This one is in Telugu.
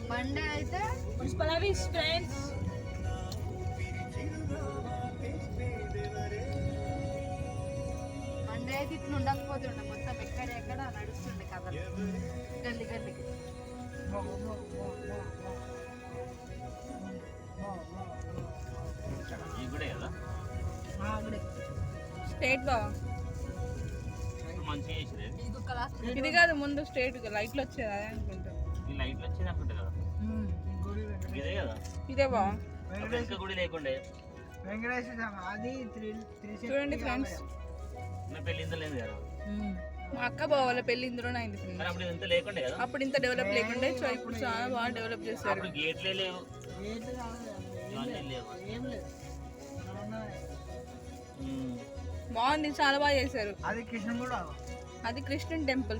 మండే అయితే ఫ్రెండ్స్ మండే అయితే ఇట్లా ఉండకపోతుండే మొత్తం ఎక్కడ నడుస్తుండే కథలు గల్లి గల్లికి. స్ట్రేట్ బావా ఇది కాదు ముందు స్ట్రేట్ లైట్లు వచ్చేది అదే అనుకుంటా. ఇదే బావా చూడండి ఫ్రెండ్స్ మా అక్క బావ వాళ్ళ పెళ్లి ఇందులోనే అయింది ఫ్రెండ్స్. అప్పుడు ఇంత డెవలప్ లేకుండే సో ఇప్పుడు చాలా బాగా డెవలప్ చేస్తారు. బాగుంది చాలా బాగా చేశారు. అది కృష్ణుని టెంపుల్.